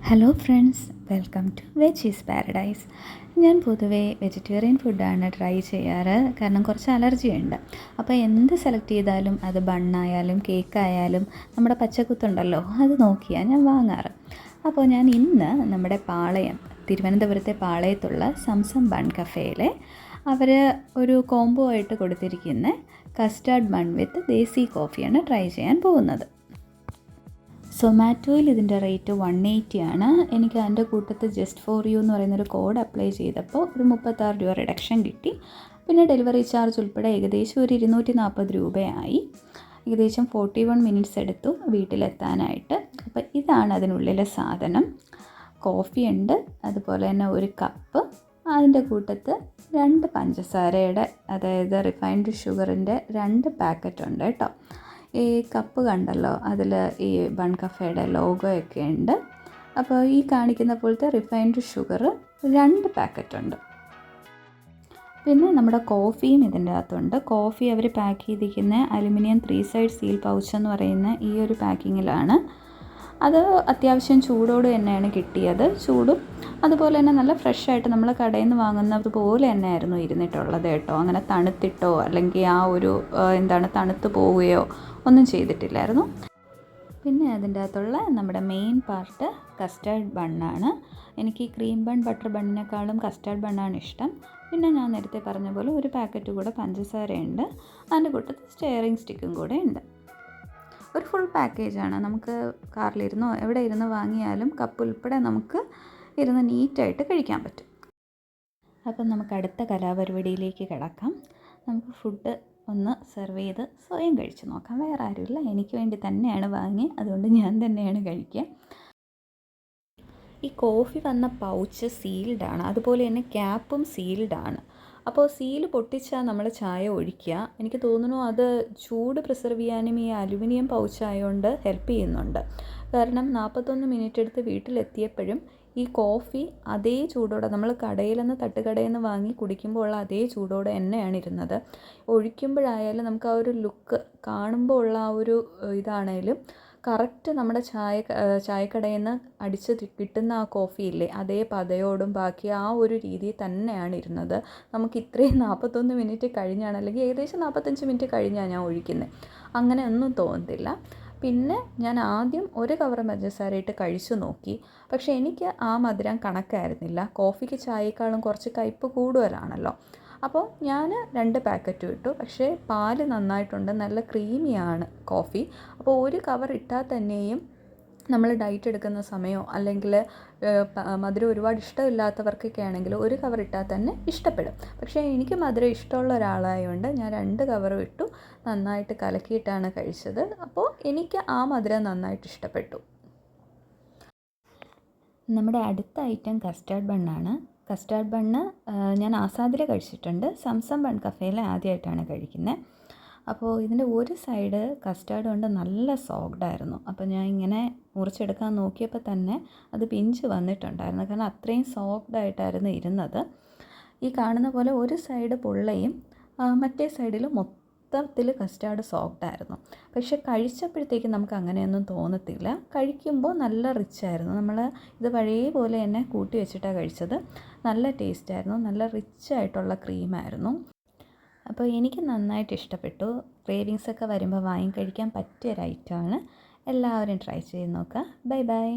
Hello friends, welcome to Veggies Paradise. ഞാൻ പൊതുവേ vegetarian ഫുഡാണ് ട്രൈ ചെയ്യാറ്. കാരണം കുറച്ച് അലർജി ഉണ്ട്. അപ്പോൾ എന്ത് സെലക്ട് ചെയ്താലും അത് ബണ്ണായാലും കേക്കായാലും നമ്മുടെ പച്ചക്കുത്തുണ്ടല്ലോ, അത് നോക്കിയാണ് ഞാൻ വാങ്ങാറ്. അപ്പോൾ ഞാൻ ഇന്ന് നമ്മുടെ തിരുവനന്തപുരത്തെ പാളയത്തുള്ള സംസം ബൺ കഫേയിലെ അവർ ഒരു കോംബോ ആയിട്ട് കൊടുത്തിരിക്കുന്ന കസ്റ്റാർഡ് ബൺ വിത്ത് ദേസി കോഫിയാണ് ട്രൈ ചെയ്യാൻ പോകുന്നത്. സൊമാറ്റോയിൽ ഇതിൻ്റെ റേറ്റ് 180 ആണ്. എനിക്ക് അതിൻ്റെ കൂട്ടത്തിൽ ജസ്റ്റ് ഫോർ യു എന്ന് പറയുന്നൊരു കോഡ് അപ്ലൈ ചെയ്തപ്പോൾ ഒരു 36 രൂപ റിഡക്ഷൻ കിട്ടി. പിന്നെ ഡെലിവറി ചാർജ് ഉൾപ്പെടെ ഏകദേശം ഒരു 240 രൂപയായി. ഏകദേശം 41 മിനിറ്റ്സ് എടുത്തു വീട്ടിലെത്താനായിട്ട്. അപ്പോൾ ഇതാണ് അതിനുള്ളിലെ സാധനം. കോഫി ഉണ്ട്, അതുപോലെ തന്നെ ഒരു കപ്പ്, അതിൻ്റെ കൂട്ടത്ത് 2 പഞ്ചസാരയുടെ, അതായത് റിഫൈൻഡ് ഷുഗറിൻ്റെ 2 പാക്കറ്റ് ഉണ്ട് കേട്ടോ. ഈ കപ്പ് കണ്ടല്ലോ, അതിൽ ഈ ബൺ കഫേയുടെ ലോഗോയൊക്കെ ഉണ്ട്. അപ്പോൾ ഈ കാണിക്കുന്ന പോലത്തെ റിഫൈൻഡ് ഷുഗർ 2 പാക്കറ്റ് ഉണ്ട്. പിന്നെ നമ്മുടെ കോഫിയും ഇതിൻ്റെ അകത്തുണ്ട്. കോഫി അവർ പാക്ക് ചെയ്തിരിക്കുന്ന അലുമിനിയം 3 സൈഡ് സീൽ പൗച്ച് എന്ന് പറയുന്ന ഈ ഒരു പാക്കിങ്ങിലാണ്. അത് അത്യാവശ്യം ചൂടോട് തന്നെയാണ് കിട്ടിയത്. ചൂടും അതുപോലെ തന്നെ നല്ല ഫ്രഷായിട്ട് നമ്മൾ കടയിൽ നിന്ന് വാങ്ങുന്നത് പോലെ തന്നെ ആയിരുന്നു ഇരുന്നിട്ടുള്ളത് കേട്ടോ. അങ്ങനെ തണുത്തിട്ടോ അല്ലെങ്കിൽ ആ ഒരു തണുത്ത് പോവുകയോ ഒന്നും ചെയ്തിട്ടില്ലായിരുന്നു. പിന്നെ അതിൻ്റെ അകത്തുള്ള നമ്മുടെ മെയിൻ പാർട്ട് കസ്റ്റാർഡ് ബണ്ണാണ്. എനിക്ക് ഈ ക്രീം ബൺ ബട്ടർ ബണ്ണിനേക്കാളും കസ്റ്റാർഡ് ബണ്ണാണ് ഇഷ്ടം. പിന്നെ ഞാൻ നേരത്തെ പറഞ്ഞ പോലെ ഒരു പാക്കറ്റ് കൂടെ പഞ്ചസാരയുണ്ട്. അതിൻ്റെ കൂട്ടത്തിൽ സ്റ്റെയറിംഗ് സ്റ്റിക്കും കൂടെ ഉണ്ട്. ഒരു ഫുൾ പാക്കേജാണ്. നമുക്ക് കാറിലിരുന്നോ എവിടെ ഇരുന്ന് വാങ്ങിയാലും കപ്പ് ഉൾപ്പെടെ നമുക്ക് ഇരുന്ന് നീറ്റായിട്ട് കഴിക്കാൻ പറ്റും. അപ്പം നമുക്ക് അടുത്ത കലാപരിപാടിയിലേക്ക് കിടക്കാം. നമുക്ക് ഫുഡ് ഒന്ന് സെർവ് ചെയ്ത് സ്വയം കഴിച്ച് നോക്കാം. വേറെ ആരുമില്ല, എനിക്ക് വേണ്ടി തന്നെയാണ് വാങ്ങി, അതുകൊണ്ട് ഞാൻ തന്നെയാണ് കഴിക്കുക. ഈ കോഫി വന്ന പൗച്ച് സീൽഡാണ്, അതുപോലെ തന്നെ ക്യാപ്പും സീൽഡാണ്. അപ്പോൾ സീൽ പൊട്ടിച്ചാൽ നമ്മൾ ചായ ഒഴിക്കുക. എനിക്ക് തോന്നുന്നു അത് ചൂട് പ്രിസർവ് ചെയ്യാനും ഈ അലുമിനിയം പൗച്ചായതുകൊണ്ട് ഹെൽപ്പ് ചെയ്യുന്നുണ്ട്. കാരണം 41 മിനിറ്റ് എടുത്ത് വീട്ടിലെത്തിയപ്പോഴും ഈ കോഫി അതേ ചൂടോടെ, നമ്മൾ തട്ടുകടയിൽ നിന്ന് വാങ്ങി കുടിക്കുമ്പോൾ ഉള്ള അതേ ചൂടോടെ തന്നെയാണ് ഇരുന്നത്. ഒഴിക്കുമ്പോഴായാലും നമുക്ക് ആ ഒരു ലുക്ക് കാണുമ്പോൾ ഉള്ള ആ ഒരു ഇതാണേലും കറക്റ്റ് നമ്മുടെ ചായക്കടയിൽ നിന്ന് അടിച്ച് കിട്ടുന്ന ആ കോഫിയില്ലേ, അതേ പതയോടും ബാക്കി ആ ഒരു രീതിയിൽ തന്നെയാണ് ഇരുന്നത്. നമുക്ക് ഇത്രയും 41 മിനിറ്റ് കഴിഞ്ഞാണ്, അല്ലെങ്കിൽ ഏകദേശം 45 മിനിറ്റ് കഴിഞ്ഞാണ് ഞാൻ ഒഴിക്കുന്നത്. അങ്ങനെ ഒന്നും തോന്നത്തില്ല. പിന്നെ ഞാൻ ആദ്യം ഒരു കവർ പഞ്ചസാര ഇട്ട് കഴിച്ചു നോക്കി. പക്ഷേ എനിക്ക് ആ മധുരം കണക്കായിരുന്നില്ല. കോഫിക്ക് ചായയേക്കാളും കുറച്ച് കയ്പ്പ് കൂടുതലാണല്ലോ. അപ്പോൾ ഞാൻ 2 പാക്കറ്റും ഇട്ടു. പക്ഷേ പാല് നന്നായിട്ടുണ്ട്, നല്ല ക്രീമിയാണ് കോഫി. അപ്പോൾ ഒരു കവർ ഇട്ടാൽ തന്നെയും നമ്മൾ ഡയറ്റ് എടുക്കുന്ന സമയമോ അല്ലെങ്കിൽ മധുരം ഒരുപാട് ഇഷ്ടമില്ലാത്തവർക്കൊക്കെ ആണെങ്കിൽ ഒരു കവർ ഇട്ടാൽ തന്നെ ഇഷ്ടപ്പെടും. പക്ഷേ എനിക്ക് മധുരം ഇഷ്ടമുള്ള ഒരാളായതുകൊണ്ട് ഞാൻ 2 കവറും ഇട്ടു. നന്നായിട്ട് കലക്കിയിട്ടാണ് കഴിച്ചത്. അപ്പോൾ എനിക്ക് ആ മധുരം നന്നായിട്ട് ഇഷ്ടപ്പെട്ടു. നമ്മുടെ അടുത്ത ഐറ്റം കസ്റ്റാർഡ് ബണ്ണാണ്. കസ്റ്റാർഡ് ബണ്ണ് ഞാൻ ആസാദിൽ കഴിച്ചിട്ടുണ്ട്. സംസം ബൺ കഫേയിൽ ആദ്യമായിട്ടാണ് കഴിക്കുന്നത്. അപ്പോൾ ഇതിൻ്റെ ഒരു സൈഡ് കസ്റ്റാർഡ് കൊണ്ട് നല്ല സോഫ്റ്റായിരുന്നു. അപ്പോൾ ഞാൻ ഇങ്ങനെ മുറിച്ചെടുക്കാൻ നോക്കിയപ്പോൾ തന്നെ അത് പിഞ്ച് വന്നിട്ടുണ്ടായിരുന്നു. കാരണം അത്രയും സോഫ്റ്റായിട്ടായിരുന്നു ഇരുന്നത്. ഈ കാണുന്ന പോലെ ഒരു സൈഡ് പൊള്ളയും മറ്റേ സൈഡിൽ മൊത്തത്തിൽ കസ്റ്റാർഡ് സോഫ്റ്റായിരുന്നു. പക്ഷെ കഴിച്ചപ്പോഴത്തേക്കും നമുക്ക് അങ്ങനെയൊന്നും തോന്നത്തില്ല. കഴിക്കുമ്പോൾ നല്ല റിച്ചായിരുന്നു. നമ്മൾ ഇത് പഴയ പോലെ തന്നെ കൂട്ടി വെച്ചിട്ടാണ് കഴിച്ചത്. നല്ല ടേസ്റ്റായിരുന്നു, നല്ല റിച്ചായിട്ടുള്ള ക്രീമായിരുന്നു. അപ്പോൾ എനിക്ക് നന്നായിട്ട് ഇഷ്ടപ്പെട്ടു. ക്രേവിങ്സൊക്കെ വരുമ്പോൾ വാങ്ങി കഴിക്കാൻ പറ്റിയൊരു ഐറ്റമാണ്. എല്ലാവരും ട്രൈ ചെയ്ത് നോക്കുക. Bye bye.